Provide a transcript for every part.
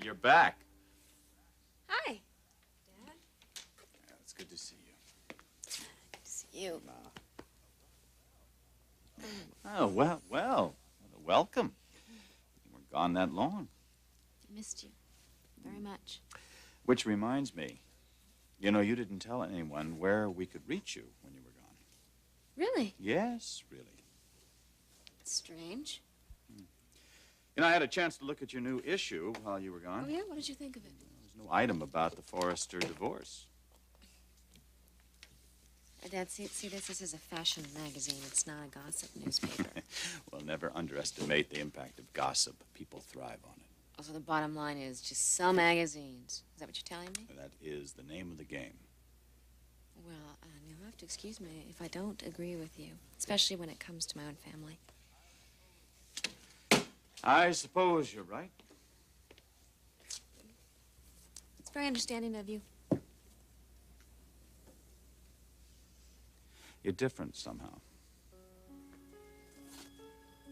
you're back. Hi, Dad. Yeah, it's good to see you. Good to see you. Oh, well. Welcome. You weren't gone that long. I missed you very much. Which reminds me, you know, you didn't tell anyone where we could reach you when you were gone. Really? Yes, really. It's strange. You know, I had a chance to look at your new issue while you were gone. Oh, yeah? What did you think of it? There's no item about the Forrester divorce. Dad, see this? This is a fashion magazine. It's not a gossip newspaper. Well, never underestimate the impact of gossip. People thrive on it. Also, the bottom line is just sell magazines. Is that what you're telling me? That is the name of the game. Well, you'll have to excuse me if I don't agree with you, especially when it comes to my own family. I suppose you're right. It's very understanding of you. You're different somehow.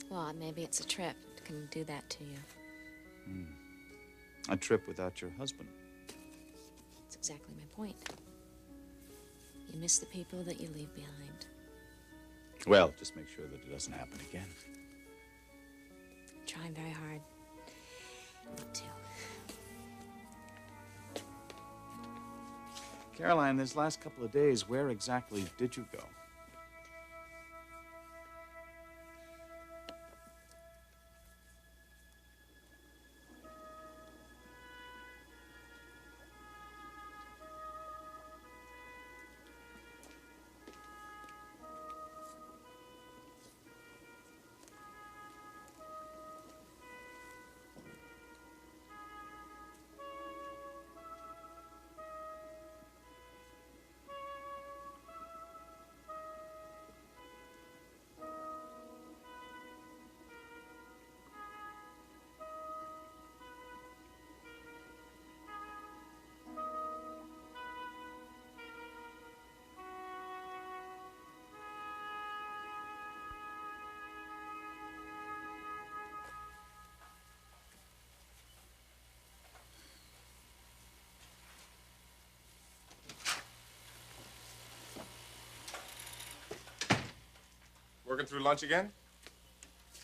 Well, maybe it's a trip. It can do that to you. A trip without your husband. That's exactly my point. You miss the people that you leave behind. Well, just make sure that it doesn't happen again. I'm trying very hard not to. Caroline, these last couple of days, where exactly did you go? Working through lunch again?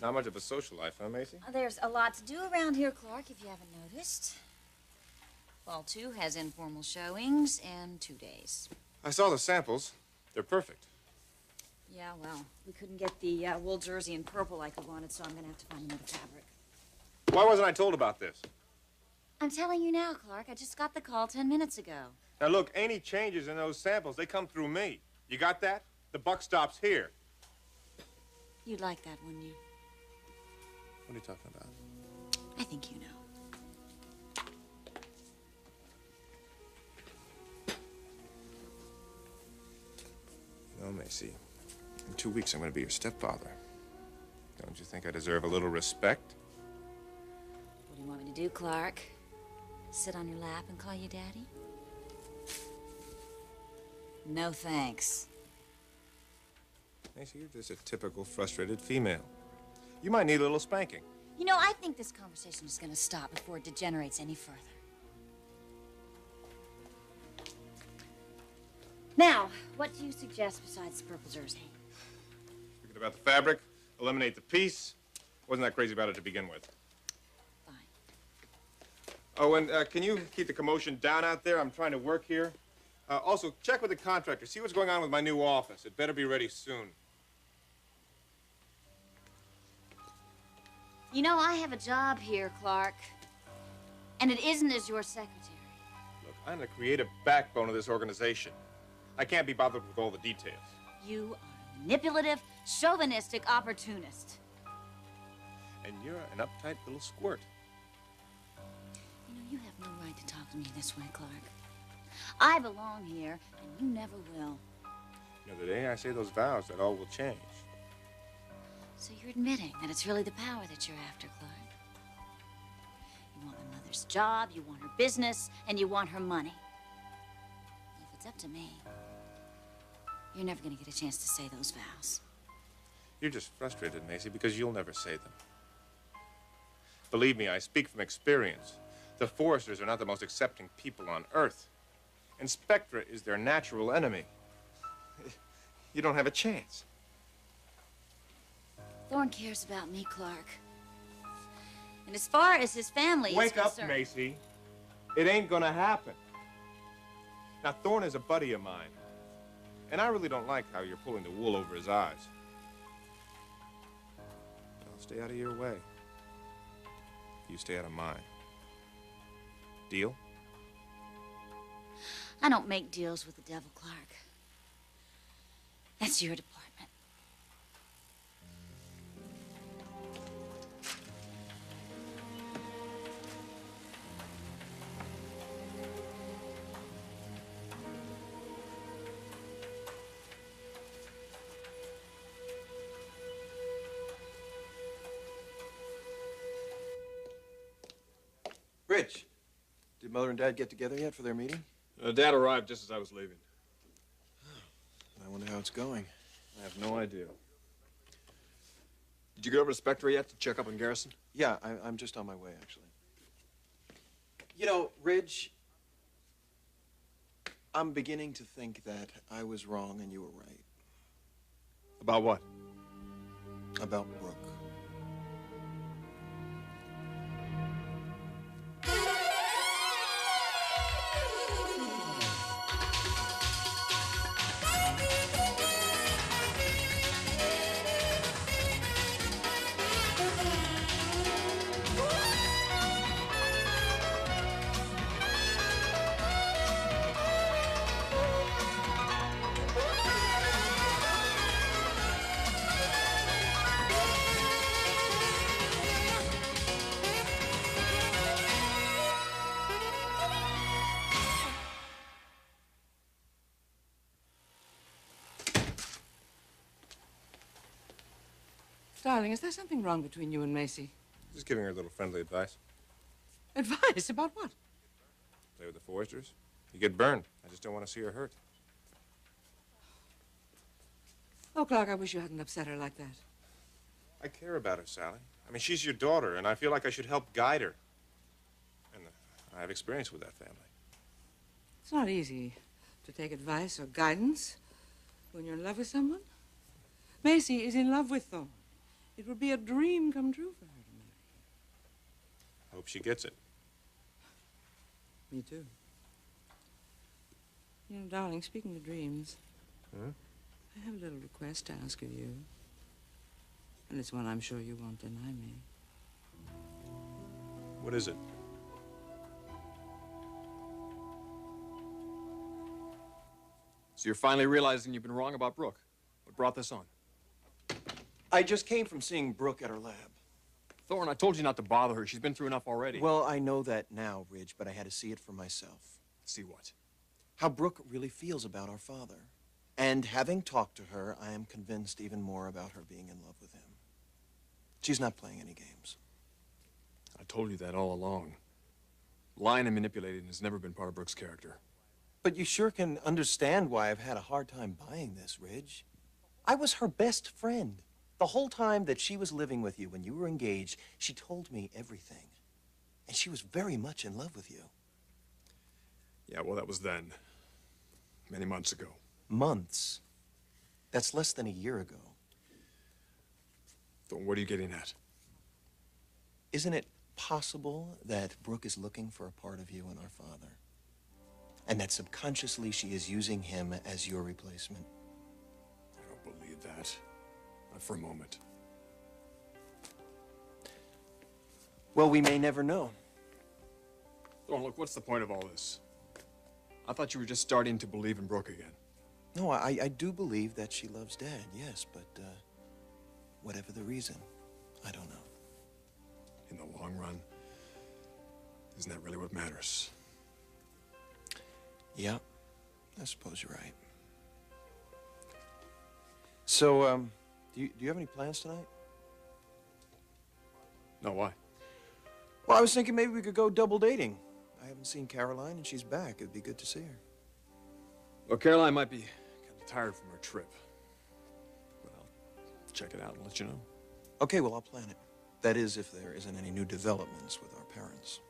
Not much of a social life, huh, Macy? There's a lot to do around here, Clark, if you haven't noticed. Fall 2 has informal showings in 2 days. I saw the samples. They're perfect. Yeah, well, we couldn't get the wool jersey in purple like we wanted, so I'm going to have to find another fabric. Why wasn't I told about this? I'm telling you now, Clark. I just got the call 10 minutes ago. Now, look, any changes in those samples, they come through me. You got that? The buck stops here. You'd like that, wouldn't you? What are you talking about? I think you know. You know, Macy, in 2 weeks, I'm going to be your stepfather. Don't you think I deserve a little respect? What do you want me to do, Clark? Sit on your lap and call you Daddy? No, thanks. Macy, you're just a typical frustrated female. You might need a little spanking. You know, I think this conversation is going to stop before it degenerates any further. Now, what do you suggest besides the purple jersey? Forget about the fabric, eliminate the piece. Wasn't that crazy about it to begin with. Fine. Oh, and can you keep the commotion down out there? I'm trying to work here. Also, check with the contractor. See what's going on with my new office. It better be ready soon. You know, I have a job here, Clark. And it isn't as your secretary. Look, I'm the creative backbone of this organization. I can't be bothered with all the details. You are a manipulative, chauvinistic opportunist. And you're an uptight little squirt. You know, you have no right to talk to me this way, Clark. I belong here, and you never will. You know, the day I say those vows, that all will change. So you're admitting that it's really the power that you're after, Clark. You want my mother's job, you want her business, and you want her money. If it's up to me, you're never going to get a chance to say those vows. You're just frustrated, Macy, because you'll never say them. Believe me, I speak from experience. The Foresters are not the most accepting people on Earth. And Spectra is their natural enemy. You don't have a chance. Thorne cares about me, Clark. And as far as his family is Wake up, concerned... Macy. It ain't gonna happen. Now, Thorne is a buddy of mine. And I really don't like how you're pulling the wool over his eyes. I'll stay out of your way. You stay out of mine. Deal? I don't make deals with the devil, Clark. That's your department. Rich, did Mother and Dad get together yet for their meeting? Dad arrived just as I was leaving. I wonder how it's going. I have no idea. Did you get over to Spectra yet to check up on Garrison? Yeah, I'm just on my way, actually. You know, Ridge, I'm beginning to think that I was wrong and you were right. About what? About Brooke. Darling, is there something wrong between you and Macy? Just giving her a little friendly advice. Advice? About what? Play with the Foresters. You get burned. I just don't want to see her hurt. Oh, Clark, I wish you hadn't upset her like that. I care about her, Sally. I mean, she's your daughter, and I feel like I should help guide her. And I have experience with that family. It's not easy to take advice or guidance when you're in love with someone. Macy is in love with Thorne. It would be a dream come true for her to marry. I hope she gets it. Me too. You know, darling, speaking of dreams, I have a little request to ask of you. And it's one I'm sure you won't deny me. What is it? So you're finally realizing you've been wrong about Brooke. What brought this on? I just came from seeing Brooke at her lab. Thorne, I told you not to bother her. She's been through enough already. Well, I know that now, Ridge, but I had to see it for myself. See what? How Brooke really feels about our father. And having talked to her, I am convinced even more about her being in love with him. She's not playing any games. I told you that all along. Lying and manipulating has never been part of Brooke's character. But you sure can understand why I've had a hard time buying this, Ridge. I was her best friend. The whole time that she was living with you when you were engaged, she told me everything. And she was very much in love with you. Yeah, well, that was then. Many months ago. Months? That's less than a year ago. Thorne, what are you getting at? Isn't it possible that Brooke is looking for a part of you and our father? And that subconsciously she is using him as your replacement? I don't believe that. Not for a moment. Well, we may never know. Thorne, look, what's the point of all this? I thought you were just starting to believe in Brooke again. No, I do believe that she loves Dad, yes, but whatever the reason, I don't know. In the long run, isn't that really what matters? Yeah, I suppose you're right. So, do you have any plans tonight? No, why? Well, I was thinking maybe we could go double dating. I haven't seen Caroline, and she's back. It'd be good to see her. Well, Caroline might be kind of tired from her trip. But I'll check it out and let you know. Okay, well, I'll plan it. That is, if there isn't any new developments with our parents.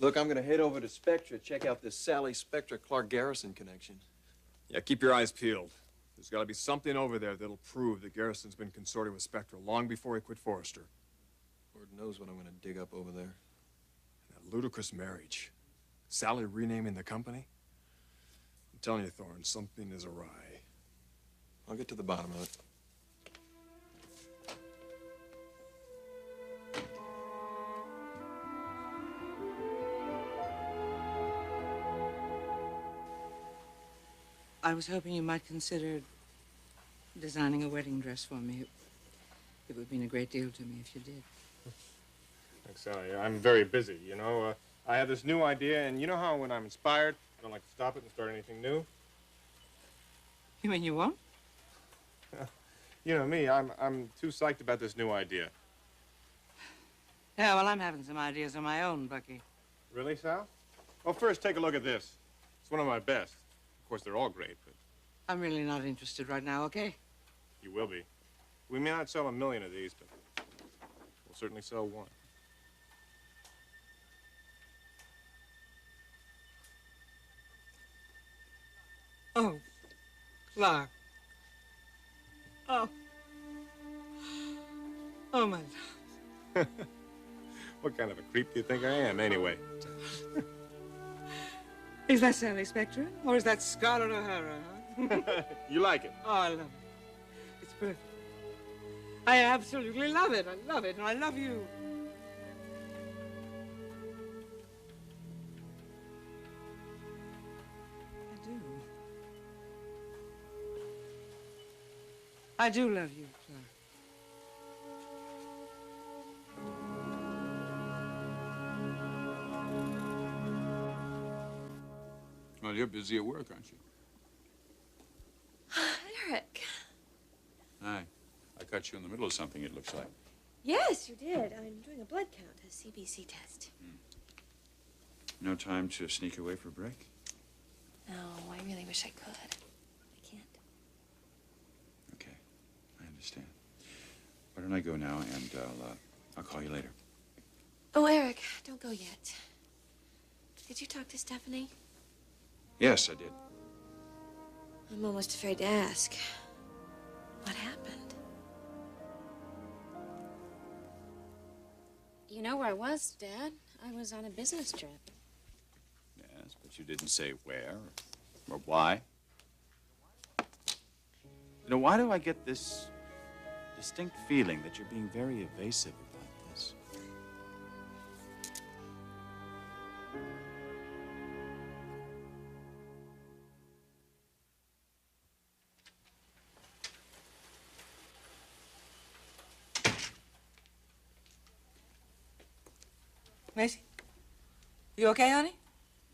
Look, I'm gonna head over to Spectra, check out this Sally Spectra Clark Garrison connection. Yeah, keep your eyes peeled. There's got to be something over there that'll prove that Garrison's been consorting with Spectra long before he quit Forrester. Lord knows what I'm gonna dig up over there. And that ludicrous marriage. Sally renaming the company. I'm telling you, Thorne, something is awry. I'll get to the bottom of it. I was hoping you might consider designing a wedding dress for me. It would mean a great deal to me if you did. Thanks, Sally. I'm very busy, you know. I have this new idea, and you know how when I'm inspired, I don't like to stop it and start anything new? You mean you won't? You know me, I'm too psyched about this new idea. Yeah, well, I'm having some ideas of my own, Bucky. Really, Sal? Well, first, take a look at this. It's one of my best. Of course, they're all great, but I'm really not interested right now, okay? you will be. We may not sell 1 million of these, but we'll certainly sell one. Oh, Clark. Oh. Oh, my love. What kind of a creep do you think I am, anyway? Is that Sally Spectra? Or is that Scarlett O'Hara, huh? You like it? Oh, I love it. It's perfect. I absolutely love it. I love it, and I love you. I do. I do love you, Clark. Well, you're busy at work, aren't you? Eric. Hi. I caught you in the middle of something, it looks like. Yes, you did. I'm doing a blood count, a CBC test. No time to sneak away for a break? No, I really wish I could. I can't. Okay, I understand. Why don't I go now, and I'll call you later. Oh, Eric, don't go yet. Did you talk to Stephanie? Yes, I did. I'm almost afraid to ask. What happened? You know where I was, Dad. I was on a business trip. Yes, but you didn't say where or why. You know, why do I get this distinct feeling that you're being very evasive about this? Macy? You okay, honey?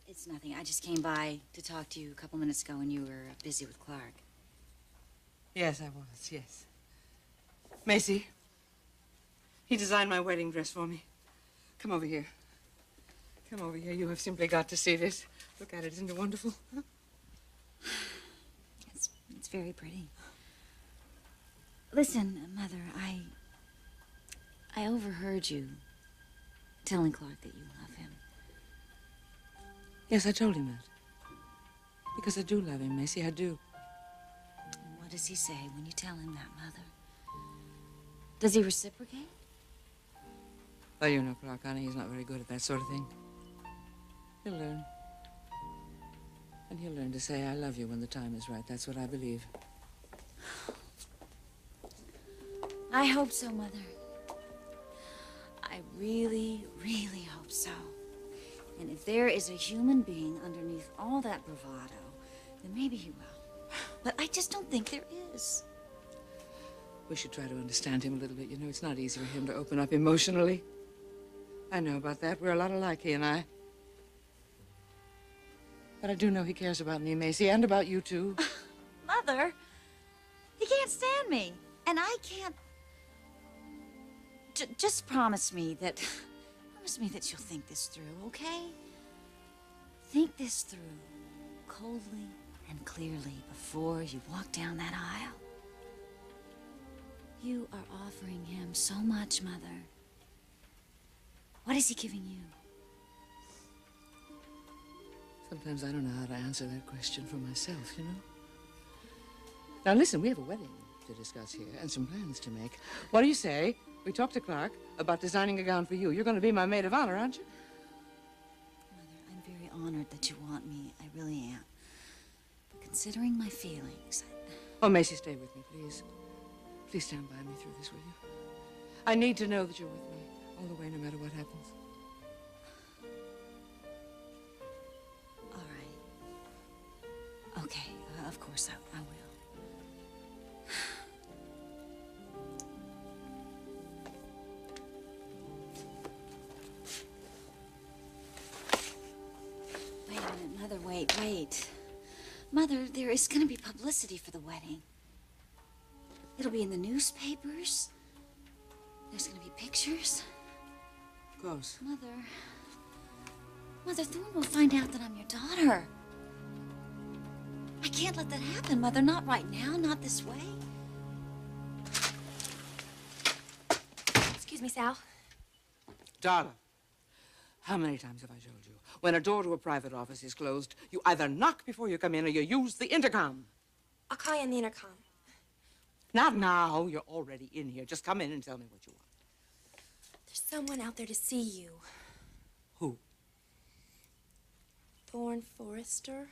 It's nothing. I just came by to talk to you a couple minutes ago when you were busy with Clark. Yes, I was, yes. Macy, he designed my wedding dress for me. Come over here. Come over here. You have simply got to see this. Look at it. Isn't it wonderful? Huh? It's very pretty. Listen, Mother, I overheard you telling Clark that you love him. Yes, I told him that. Because I do love him, Macy, I do. And what does he say when you tell him that, Mother? Does he reciprocate? Well, you know, Clark, honey, he's not very good at that sort of thing. He'll learn. And he'll learn to say, I love you when the time is right. That's what I believe. I hope so, Mother. I really, really hope so. And if there is a human being underneath all that bravado, then maybe he will. But I just don't think there is. We should try to understand him a little bit. You know, it's not easy for him to open up emotionally. I know about that. We're a lot alike, he and I. But I do know he cares about me, Macy, and about you, too. Mother, he can't stand me. And I can't... just promise me that you'll think this through, okay? Think this through coldly and clearly before you walk down that aisle. You are offering him so much, Mother. What is he giving you? Sometimes I don't know how to answer that question for myself, you know? Now, listen, we have a wedding to discuss here and some plans to make. What do you say? We talked to Clark about designing a gown for you. You're going to be my maid of honor, aren't you? Mother, I'm very honored that you want me. I really am. But considering my feelings, Oh, Macy, stay with me, please. Please stand by me through this, will you? I need to know that you're with me all the way, no matter what happens. All right. Okay, of course I will. Wait a minute, Mother, wait. Mother, there is going to be publicity for the wedding. It'll be in the newspapers. There's going to be pictures. Of course. Mother, Thorne will find out that I'm your daughter. I can't let that happen, Mother. Not right now, not this way. Excuse me, Sal. Darla, how many times have I told you? When a door to a private office is closed, you either knock before you come in or you use the intercom. I'll call you on the intercom. Not now. You're already in here. Just come in and tell me what you want. There's someone out there to see you. Who? Thorne Forrester.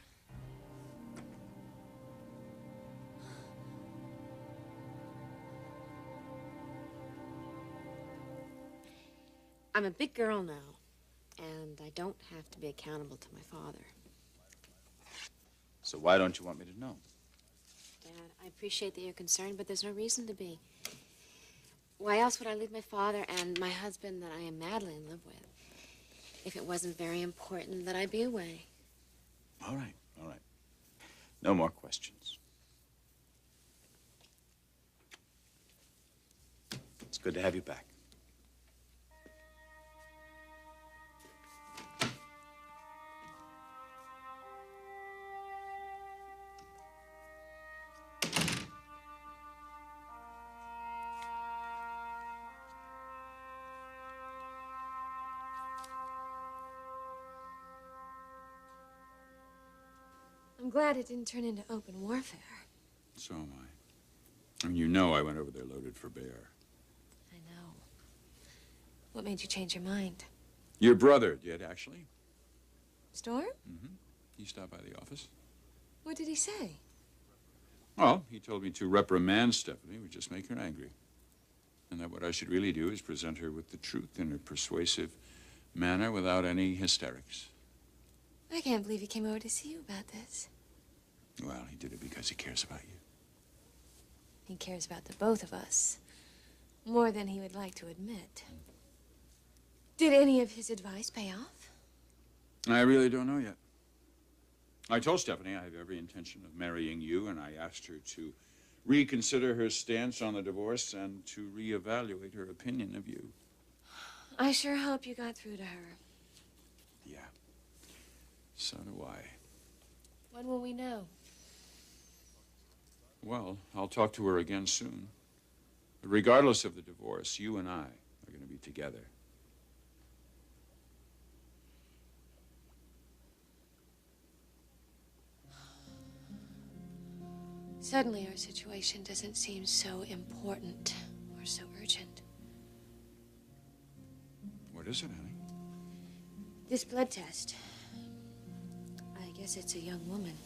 I'm a big girl now, and I don't have to be accountable to my father. So why don't you want me to know? Dad, I appreciate that you're concerned, but there's no reason to be. Why else would I leave my father and my husband that I am madly in love with if it wasn't very important that I be away? All right. No more questions. It's good to have you back. I'm glad it didn't turn into open warfare. So am I. I mean, you know I went over there loaded for bear. I know. What made you change your mind? Your brother did, actually. Storm? Mm-hmm. He stopped by the office. What did he say? Well, he told me to reprimand Stephanie would just make her angry. And that what I should really do is present her with the truth in a persuasive manner without any hysterics. I can't believe he came over to see you about this. Well, he did it because he cares about you. He cares about the both of us. More than he would like to admit. Did any of his advice pay off? I really don't know yet. I told Stephanie I have every intention of marrying you, and I asked her to reconsider her stance on the divorce and to reevaluate her opinion of you. I sure hope you got through to her. Yeah. So do I. When will we know? Well, I'll talk to her again soon. But regardless of the divorce, you and I are going to be together. Suddenly our situation doesn't seem so important or so urgent. What is it, honey? This blood test. I guess it's a young woman.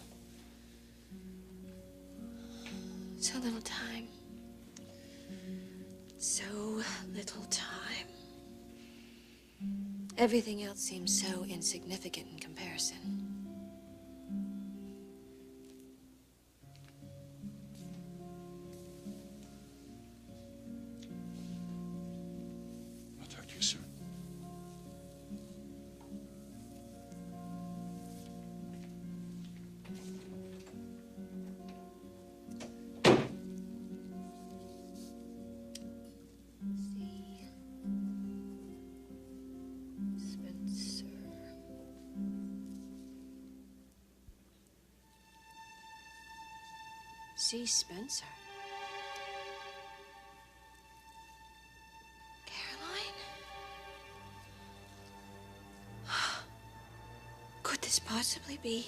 So little time. So little time. Everything else seems so insignificant in comparison. I'll talk to you soon. C. Spencer. Caroline? Could this this possibly be?